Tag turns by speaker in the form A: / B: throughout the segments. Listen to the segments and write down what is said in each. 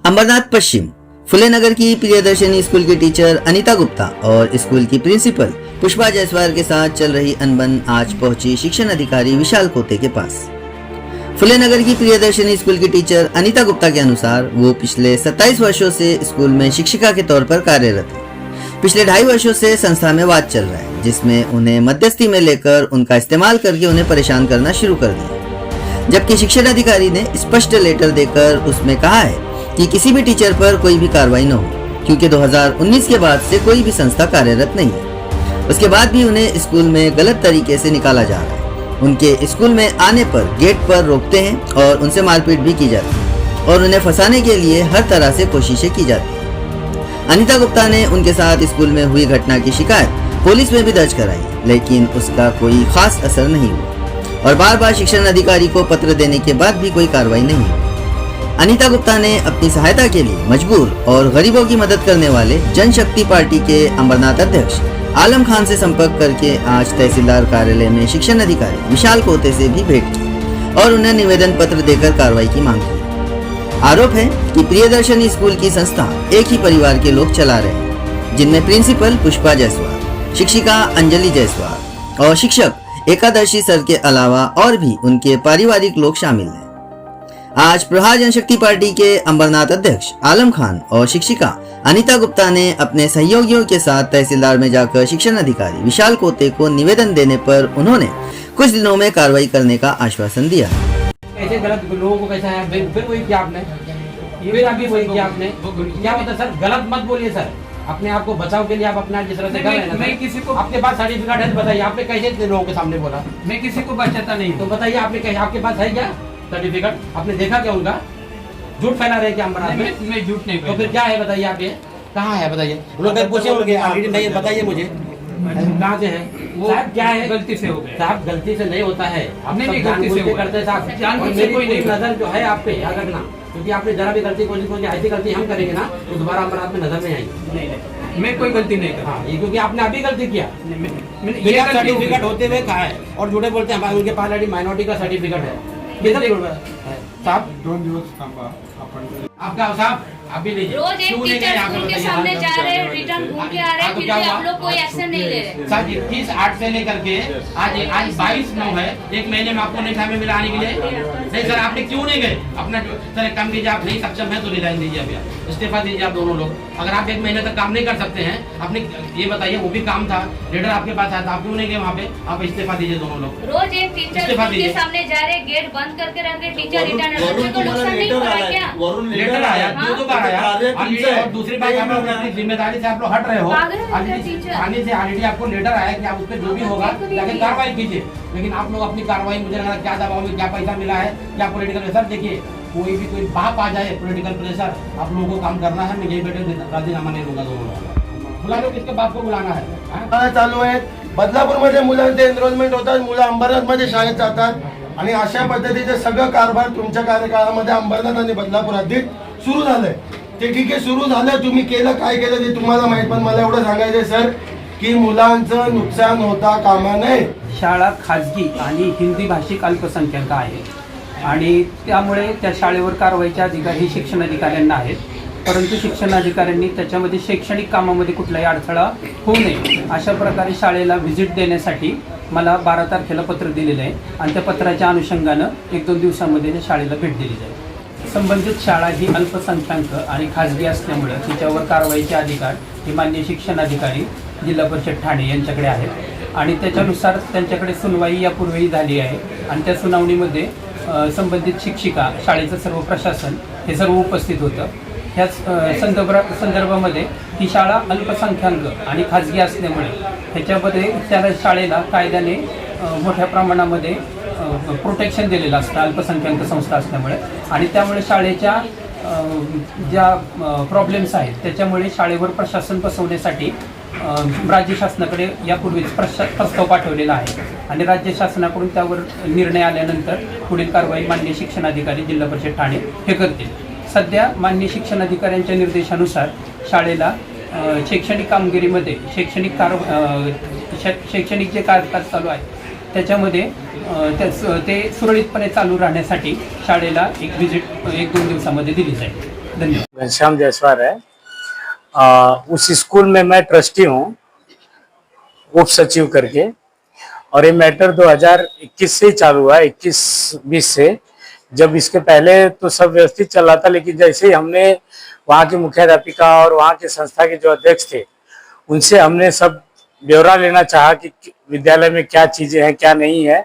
A: अंबरनाथ पश्चिम फुले नगर की प्रियदर्शनी स्कूल की टीचर अनीता गुप्ता और स्कूल की प्रिंसिपल पुष्पा जायसवाल के साथ चल रही अनबन आज पहुंची शिक्षण अधिकारी विशाल कोते के पास। फुले नगर की प्रियदर्शनी स्कूल की टीचर अनीता गुप्ता के अनुसार वो पिछले 27 वर्षों से स्कूल में शिक्षिका के तौर पर कार्यरत है। पिछले 2.5 वर्षों से संस्था में वाद चल रहा है, जिसमें उन्हें मध्यस्थी में लेकर उनका इस्तेमाल करके उन्हें परेशान करना शुरू कर दिया। जबकि शिक्षण अधिकारी ने स्पष्ट लेटर देकर उसमें कहा है कि किसी भी टीचर पर कोई भी कार्रवाई न हो, क्योंकि 2019 के बाद से कोई भी संस्था कार्यरत नहीं है। उसके बाद भी उन्हें स्कूल में गलत तरीके से निकाला जा रहा है। उनके स्कूल में आने पर गेट पर रोकते हैं और उनसे मारपीट भी की जाती है और उन्हें फंसाने के लिए हर तरह से कोशिशें की जाती है। अनीता गुप्ता ने उनके साथ स्कूल में हुई घटना की शिकायत पुलिस में भी दर्ज कराई, लेकिन उसका कोई खास असर नहीं हुआ और बार बार शिक्षण अधिकारी को पत्र देने के बाद भी कोई कार्रवाई नहीं हुई। अनीता गुप्ता ने अपनी सहायता के लिए मजबूर और गरीबों की मदद करने वाले जनशक्ति पार्टी के अंबरनाथ अध्यक्ष आलम खान से संपर्क करके आज तहसीलदार कार्यालय में शिक्षण अधिकारी विशाल कोते से भी भेंट की और उन्हें निवेदन पत्र देकर कार्रवाई की मांग की। आरोप है कि प्रियदर्शनी स्कूल की संस्था एक ही परिवार के लोग चला रहे हैं, जिनमें प्रिंसिपल पुष्पा जायसवाल, शिक्षिका अंजलि जायसवाल और शिक्षक एकादशी सर के अलावा और भी उनके पारिवारिक लोग शामिल हैं। आज प्रहार जनशक्ति पार्टी के अंबरनाथ अध्यक्ष आलम खान और शिक्षिका अनीता गुप्ता ने अपने सहयोगियों के साथ तहसीलदार में जाकर शिक्षण अधिकारी विशाल कोते को निवेदन देने पर उन्होंने कुछ दिनों में कार्रवाई करने का आश्वासन दिया।
B: ऐसे गलत लोगों को कैसा है, फिर वही किया आपने, ये अभी वही किया आपने, क्या पता सर, गलत मत बोलिए सर। अपने आप को बचाव के लिए आप अपना जिस तरह से कर रहे हैं, मैं किसी को आपके पास सर्टिफिकेट है तो बताइए, आपने कैसे लोगों के सामने बोला? मैं किसी को बचाता नहीं, तो बताइए आपने कैसे, आपके पास है क्या सर्टिफिकेट? आपने देखा क्या उनका? झूठ फैला रहे क्या अंबरनाथ में? मैं झूठ नहीं, तो फिर क्या है बताइए? आप ये कहाँ है बताइए? लोग पूछे होंगे ऑलरेडी, नहीं बताइए मुझे कहाँ से है वो? साहब क्या है, गलती से हो गया साहब, गलती से नहीं होता है, आप नहीं गलती से करते हैं साहब, जानबूझ कोई नहीं। नजर जो है आप पे याद रखना, क्योंकि आपने जरा भी गलती कोशिश की, ऐसी गलती हम करेंगे ना तो दोबारा अंबरनाथ में नजर नहीं आएगी। मैं कोई गलती नहीं कर, हाँ ये क्योंकि आपने अभी गलती किया। ये सर्टिफिकेट होते हुए कहा है और झूठे बोलते हैं उनके पास ऑलरेडी माइनॉरिटी का सर्टिफिकेट है। साहब आपका साहब अभी नहीं,
C: रोज एक टीचर स्कूल के सामने जा रहे हैं, रिटर्न घूम के आ रहे हैं, फिर भी आप लोग कोई एक्शन नहीं ले रहे।
B: सर 21/8 से लेकर के आज 22/9 है, एक महीने में आपको नहीं टाइम मिला आने के लिए? नहीं सर, आपने क्यों नहीं गए? अपना सर एक काम कीजिए, आप नहीं सक्षम है तो रिजाइन दीजिए, अभी आप इस्तीफा दीजिए। आप दोनों लोग अगर आप 1 महीने तक काम नहीं कर सकते हैं, आपने ये बताइए, वो भी काम था, लीडर आपके पास आया था, आप क्यों नहीं गए वहाँ पे? आप इस्तीफा दीजिए दोनों लोग।
C: रोज एक टीचर स्कूल के सामने जा रहे, गेट बंद करके रख रहे, टीचर रिटर्न को नुकसान नहीं हो रहा है क्या?
B: लेटर आया, 2 बार आया, और दूसरी बात आप लोग अपनी जिम्मेदारी से आप लोग हट रहे हो। थाने से ऑलरेडी आपको लेटर आया कि आप उस पर जो भी होगा जाके कार्रवाई कीजिए, लेकिन आप लोग अपनी कार्रवाई, मुझे लग रहा क्या दबाव में, क्या पैसा मिला है, क्या पॉलिटिकल प्रेशर, देखिए कोई भी कोई बाप आ जाए पॉलिटिकल प्रेशर, आप लोगों को काम करना है, मैं यही बेटे राजीनामा नहीं लूंगा। दोनों बुला लो, किसके बाप को बुलाना है?
D: चालू आहे बदलापूरमध्ये मुलांचे एनरोलमेंट होतात, मुलं अंबरनाथमध्ये शाळेत जातात आणि अशा पद्धतीचे सगळं कारभार तुमच्या कार्यकाळामध्ये अंबरनाथ आणि बदलापुरात सुरू झालंय। ते ठीक आहे, सुरू झालं, तुम्ही केलं काय केलं ते तुम्हाला माहित, पण मला एवढं सांगायचंय सर की मुलांचं नुकसान होता कामा नये।
E: शाळा खाजगी आणि हिंदी भाषिक अल्पसंख्याक आहे आणि त्यामुळे त्या शाळेवर कारवाईचे अधिकार हे शिक्षण अधिकाऱ्यांना आहेत, परंतु शिक्षण अधिकाऱ्यांनी त्याच्यामध्ये शैक्षणिक कामामध्ये कुठलाही अडथळा होऊ नये अशा प्रकारे शाळेला व्हिजिट देण्यासाठी मला 12 तारखेला पत्र दिलेलं आहे आणि त्या पत्राच्या अनुषंगानं 1-2 दिवसामध्ये त्या शाळेला भेट दिली जाईल। संबंधित शाळा ही अल्पसंख्याक आणि खाजगी असल्यामुळे तिच्यावर कारवाईचे अधिकार हे माननीय शिक्षण अधिकारी जिल्हा परिषद ठाणे यांच्याकडे आहेत आणि त्याच्यानुसार त्यांच्याकडे सुनवाई यापूर्वीही झाली आहे आणि त्या सुनावणीमध्ये संबंधित शिक्षिका, शाळेचं सर्व प्रशासन हे सर्व उपस्थित होतं। ह्याच संदर्भामध्ये ही शाळा अल्पसंख्याक आणि खाजगी असल्यामुळे त्याच्यामध्ये त्या शाळेला कायद्याने मोठ्या प्रमाणामध्ये प्रोटेक्शन दिलेलं असतं अल्पसंख्याक संस्था असल्यामुळे आणि त्यामुळे शाळेच्या ज्या प्रॉब्लेम्स आहेत त्याच्यामुळे शाळेवर प्रशासन बसवण्यासाठी राज्य शासनाकडे यापूर्वीच प्रस्ताव पाठवलेला आहे आणि राज्य शासनाकडून त्यावर निर्णय आल्यानंतर पुढील कारवाई माननीय शिक्षण अधिकारी जिल्हा परिषद ठाणे हे करतील। सध्या माननीय शिक्षण अधिकाऱ्यांच्या निर्देशानुसार शाळेला शैक्षणिक कामगिरीमध्ये शैक्षणिक जे कामकाज चालू आहे त्याच्यामध्ये ते सुरळीतपणे चालू राहण्यासाठी शाळेला एक व्हिजिट 1-2 दिवसामध्ये दिली जाईल। धन्यवाद।
F: घनश्याम जायसवाल है। उस स्कूल में मैं ट्रस्टी हूँ, उप सचिव करके। और ये मैटर 2021 से ही चालू हुआ, 21-20 से। जब इसके पहले तो सब व्यवस्थित चल रहा था, लेकिन जैसे ही हमने वहाँ की मुख्याध्यापिका और वहाँ के संस्था के जो अध्यक्ष थे उनसे हमने सब ब्यौरा लेना चाहा कि विद्यालय में क्या चीजें हैं क्या नहीं है,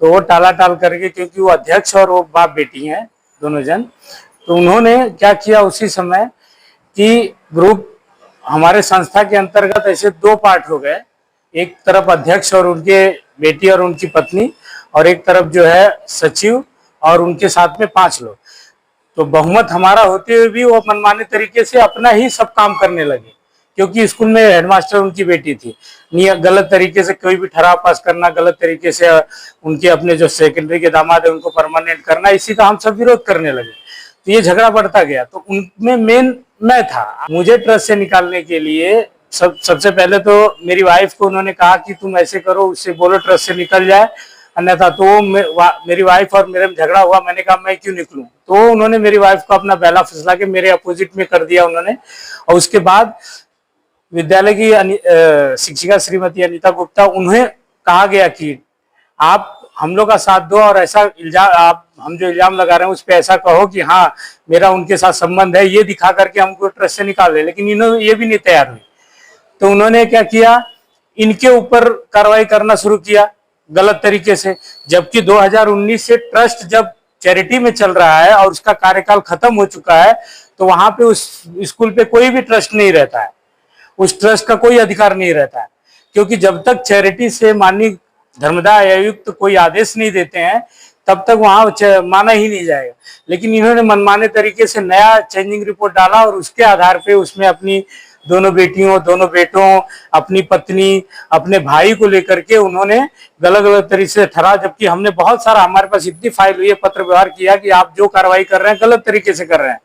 F: तो वो टालाटाल करके, क्योंकि वो अध्यक्ष और वो बाप बेटी हैं दोनों जन, तो उन्होंने क्या किया उसी समय कि ग्रुप हमारे संस्था के अंतर्गत ऐसे 2 पार्ट हो गए। एक तरफ अध्यक्ष और उनके बेटी और उनकी पत्नी, और एक तरफ जो है सचिव और उनके साथ में 5 लोग। तो बहुमत हमारा होते हुए भी वो मनमाने तरीके से अपना ही सब काम करने लगे, क्योंकि स्कूल में हेडमास्टर उनकी बेटी थी। गलत तरीके से कोई भी ठराव पास करना, गलत तरीके से उनके अपने जो सेकेंडरी के दामाद है उनको परमानेंट करना, इसी का हम सब विरोध करने लगे। तो ये झगड़ा बढ़ता गया। तो उनमें मेन मैं था। मुझे ट्रस्ट से निकालने के लिए सबसे पहले तो मेरी वाइफ को उन्होंने कहा कि तुम ऐसे करो, उससे बोलो ट्रस्ट से निकल जाए, अन्यथा तो मेरी वाइफ और मेरे में झगड़ा हुआ। मैंने कहा मैं क्यों निकलूं, तो उन्होंने मेरी वाइफ को अपना पहला फैसला के मेरे अपोजिट में कर दिया उन्होंने। और उसके बाद विद्यालय की शिक्षिका श्रीमती अनीता गुप्ता, उन्हें कहा गया कि आप हम लोग का साथ दो और ऐसा हम जो इल्जाम लगा रहे हैं उस पर ऐसा कहो कि हाँ मेरा उनके साथ संबंध है, ये दिखा करके हमको ट्रस्ट से निकाल दे। लेकिन इन्होंने ये भी नहीं तैयार हुई। तो उन्होंने क्या किया, इनके ऊपर कार्रवाई करना शुरू किया गलत तरीके से। जबकि 2019 से ट्रस्ट जब चैरिटी में चल रहा है और उसका कार्यकाल खत्म हो चुका है, तो वहां पे उस स्कूल पे कोई भी ट्रस्ट नहीं रहता है, उस ट्रस्ट का कोई अधिकार नहीं रहता है। क्योंकि जब तक चैरिटी से माननीय धर्मदाय आयुक्त कोई आदेश नहीं देते हैं तब तक वहां माना ही नहीं जाएगा। लेकिन इन्होंने मनमाने तरीके से नया चेंजिंग रिपोर्ट डाला और उसके आधार पे उसमें अपनी दोनों बेटियों, दोनों बेटों, अपनी पत्नी, अपने भाई को लेकर के उन्होंने गलत गलत तरीके से ठहरा। जबकि हमने बहुत सारा, हमारे पास इतनी फाइल हुई है, पत्र व्यवहार किया कि आप जो कार्रवाई कर रहे हैं गलत तरीके से कर रहे हैं।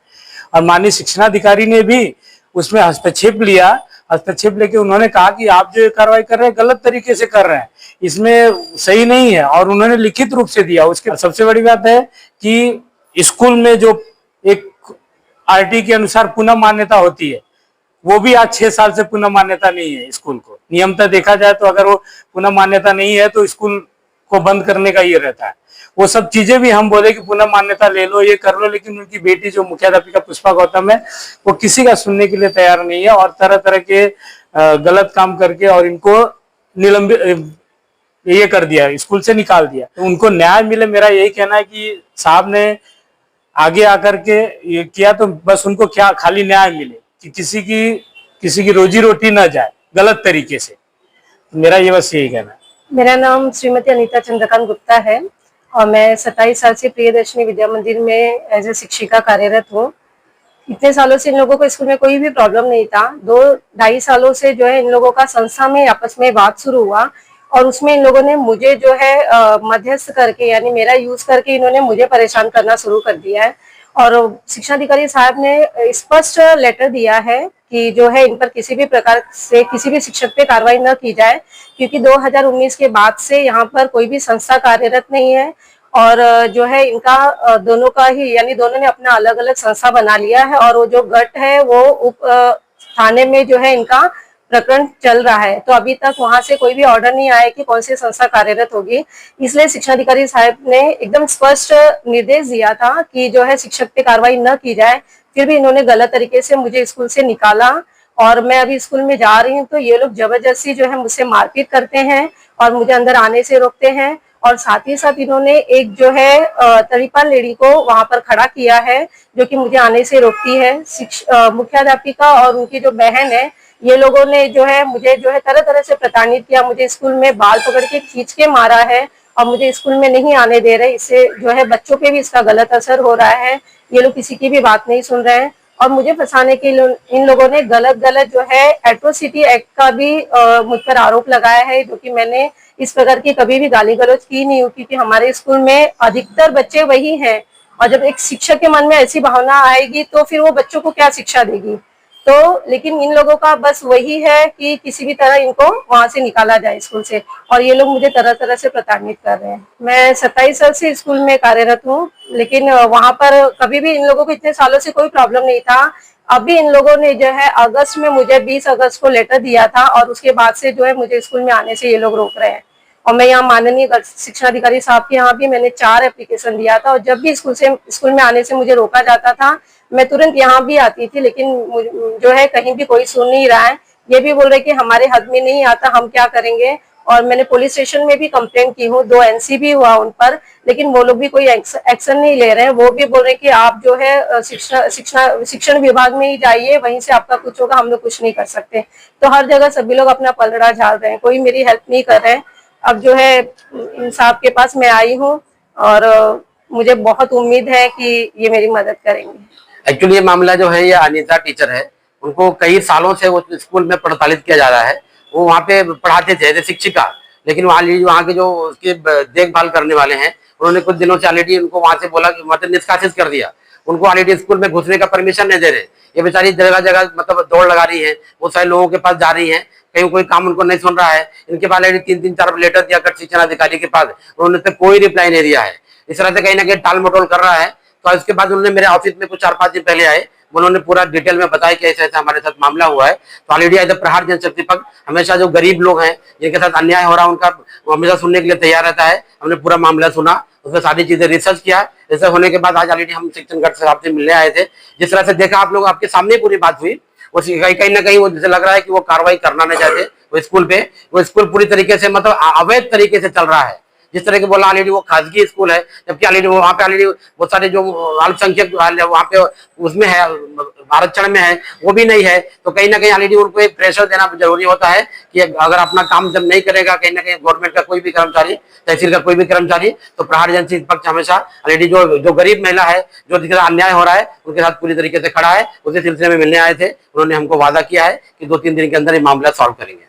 F: और माननीय शिक्षणाधिकारी ने भी उसमें हस्तक्षेप लिया। हस्तक्षेप लेके उन्होंने कहा कि आप जो कार्रवाई कर रहे हैं गलत तरीके से कर रहे हैं, इसमें सही नहीं है, और उन्होंने लिखित रूप से दिया। उसके सबसे बड़ी बात है कि स्कूल में जो एक आरटी के अनुसार पुनः मान्यता होती है, वो भी आज 6 साल से पुनः मान्यता नहीं है स्कूल को। नियमतः देखा जाए तो अगर वो पुनः मान्यता नहीं है तो स्कूल को बंद करने का ये रहता है। वो सब चीजें भी हम बोले कि पुनः मान्यता ले लो, ये कर लो, लेकिन उनकी बेटी जो मुख्याध्यापिका पुष्पा गौतम है वो किसी का सुनने के लिए तैयार नहीं है, और तरह तरह के गलत काम करके और इनको निलंबित ये कर दिया, स्कूल से निकाल दिया। तो उनको न्याय मिले, मेरा यही कहना है कि साहब ने आगे आकर के ये किया तो बस उनको क्या खाली न्याय मिले कि किसी की रोजी रोटी ना जाए गलत तरीके से। मेरा ये बस यही कहना है।
G: मेरा नाम श्रीमती अनीता चंद्रकांत गुप्ता है और मैं 27 साल से प्रियदर्शनी विद्या मंदिर में एज ए शिक्षिका कार्यरत हूँ। इतने सालों से इन लोगों को स्कूल में कोई भी प्रॉब्लम नहीं था। 2-2.5 सालों से जो है इन लोगों का संस्था में आपस में बात शुरू हुआ और उसमें इन लोगों ने मुझे जो है मध्यस्थ करके, यानी मेरा यूज करके इन्होंने मुझे परेशान करना शुरू कर दिया है। और शिक्षाधिकारी साहब ने स्पष्ट लेटर दिया है कि जो है इन पर किसी भी प्रकार से किसी भी शिक्षक पे कार्रवाई न की जाए, क्योंकि 2019 के बाद से यहाँ पर कोई भी संस्था कार्यरत नहीं है और जो है इनका दोनों का ही, यानी दोनों ने अपना अलग अलग संस्था बना लिया है और वो जो गट है वो उप थाने में जो है इनका प्रकरण चल रहा है। तो अभी तक वहां से कोई भी ऑर्डर नहीं आया कि कौन सी संस्था कार्यरत होगी। इसलिए शिक्षाधिकारी साहब ने एकदम स्पष्ट निर्देश दिया था कि जो है शिक्षक पे कार्रवाई न की जाए। फिर भी इन्होंने गलत तरीके से मुझे स्कूल से निकाला और मैं अभी स्कूल में जा रही हूँ तो ये लोग जबरदस्ती जो है मुझसे मारपीट करते हैं और मुझे अंदर आने से रोकते हैं। और साथ ही साथ इन्होंने एक जो है तरीपाल लेडी को वहां पर खड़ा किया है जो कि मुझे आने से रोकती है। मुख्याध्यापिका और उनकी जो बहन है, ये लोगों ने जो है मुझे जो है तरह तरह से प्रताड़ित किया। मुझे स्कूल में बाल पकड़ के खींच के मारा है और मुझे स्कूल में नहीं आने दे रहे। इससे जो है बच्चों पे भी इसका गलत असर हो रहा है। ये लोग किसी की भी बात नहीं सुन रहे हैं और मुझे फंसाने के इन लोगों ने गलत जो है एट्रोसिटी एक्ट का भी मुझ पर आरोप लगाया है, जो कि मैंने इस प्रकार की कभी भी गाली गलौज की नहीं हुई, क्योंकि हमारे स्कूल में अधिकतर बच्चे वही हैं और जब एक शिक्षक के मन में ऐसी भावना आएगी तो फिर वो बच्चों को क्या शिक्षा देगी। तो लेकिन इन लोगों का बस वही है कि किसी भी तरह इनको वहां से निकाला जाए स्कूल से, और ये लोग मुझे तरह तरह से प्रताड़ित कर रहे हैं। मैं 27 साल से स्कूल में कार्यरत हूँ, लेकिन वहां पर कभी भी इन लोगों को इतने सालों से कोई प्रॉब्लम नहीं था। अभी इन लोगों ने जो है अगस्त में मुझे 20 अगस्त को लेटर दिया था, और उसके बाद से जो है मुझे स्कूल में आने से ये लोग रोक रहे हैं। और मैं यहाँ माननीय शिक्षा अधिकारी साहब के यहाँ भी मैंने 4 एप्लीकेशन दिया था, और जब भी स्कूल में आने से मुझे रोका जाता था मैं तुरंत यहाँ भी आती थी, लेकिन जो है कहीं भी कोई सुन नहीं रहा है। ये भी बोल रहे कि हमारे हद में नहीं आता, हम क्या करेंगे। और मैंने पुलिस स्टेशन में भी कंप्लेंट की हूँ, 2 NC भी हुआ उन पर, लेकिन वो लोग भी कोई एक्शन नहीं ले रहे हैं। वो भी बोल रहे कि आप जो है शिक्षण विभाग में ही जाइए, वहीं से आपका कुछ होगा, हम लोग कुछ नहीं कर सकते। तो हर जगह सभी लोग अपना पलड़ा झाड़ रहे हैं, कोई मेरी हेल्प नहीं कर रहे हैं। अब जो है इन साहब के पास मैं आई हूँ, और मुझे बहुत उम्मीद है कि ये मेरी मदद करेंगे।
B: एक्चुअली ये मामला जो है, ये अनीता टीचर है, उनको कई सालों से वो स्कूल में प्रताड़ित किया जा रहा है। वो वहाँ पे पढ़ाते थे एज ए शिक्षिका, लेकिन वहाँ के जो उसके देखभाल करने वाले हैं, उन्होंने कुछ दिनों से ऑलरेडी उनको वहाँ से बोला कि मतलब निष्कासित कर दिया। उनको ऑलरेडी स्कूल में घुसने का परमिशन नहीं दे रहे। ये बेचारी जगह जगह मतलब दौड़ लगा रही है, बहुत सारे लोगों के पास जा रही है, कहीं कोई काम उनको नहीं सुन रहा है। इनके पास ऑलरेडी 3-4 लेटर दिया कर शिक्षण अधिकारी के पास, उन्होंने तो कोई रिप्लाई नहीं दिया है। इस तरह से कहीं ना कहीं टाल मटोल कर रहा है। तो इसके बाद उन्होंने मेरे ऑफिस में कुछ 4-5 दिन पहले आए, उन्होंने पूरा डिटेल में बताया कि ऐसा ऐसा हमारे साथ मामला हुआ है। तो ऑलरेडी एज ए प्रहार जनशक्ति पक्ष हमेशा जो गरीब लोग हैं जिनके साथ अन्याय हो रहा है उनका हमेशा सुनने के लिए तैयार रहता है। हमने पूरा मामला सुना, उसमें सारी चीजें रिसर्च किया। ऐसा होने के बाद आज ऑलरेडी हम शिक्षण गढ़ साहब से मिलने आए थे। जिस तरह से देखा आप लोग, आपके सामने पूरी बात हुई, कहीं ना कहीं वो जैसे लग रहा है कि वो कार्रवाई करना नहीं चाहते। वो स्कूल पूरी तरीके से मतलब अवैध तरीके से चल रहा है। जिस तरह के बोला ऑलरेडी वो खासगी स्कूल है, जबकि ऑलरेडी वहाँ पे ऑलरेडी बहुत सारे जो अल्पसंख्यक वहाँ पे उसमें है, आरक्षण में है, वो भी नहीं है। तो कहीं ना कहीं ऑलरेडी उनको एक प्रेशर देना जरूरी होता है कि अगर अपना काम जब नहीं करेगा कहीं ना कहीं गवर्नमेंट का कोई भी कर्मचारी, तहसील का कोई भी कर्मचारी, तो प्रहार जनशक्ति पक्ष हमेशा ऑलरेडी जो गरीब महिला है, जो जिसके साथ अन्याय हो रहा है, उनके साथ पूरी तरीके से खड़ा है। उसी सिलसिले में मिलने आए थे। उन्होंने हमको वादा किया है कि 2-3 दिन के अंदर ये मामला सॉल्व करेंगे।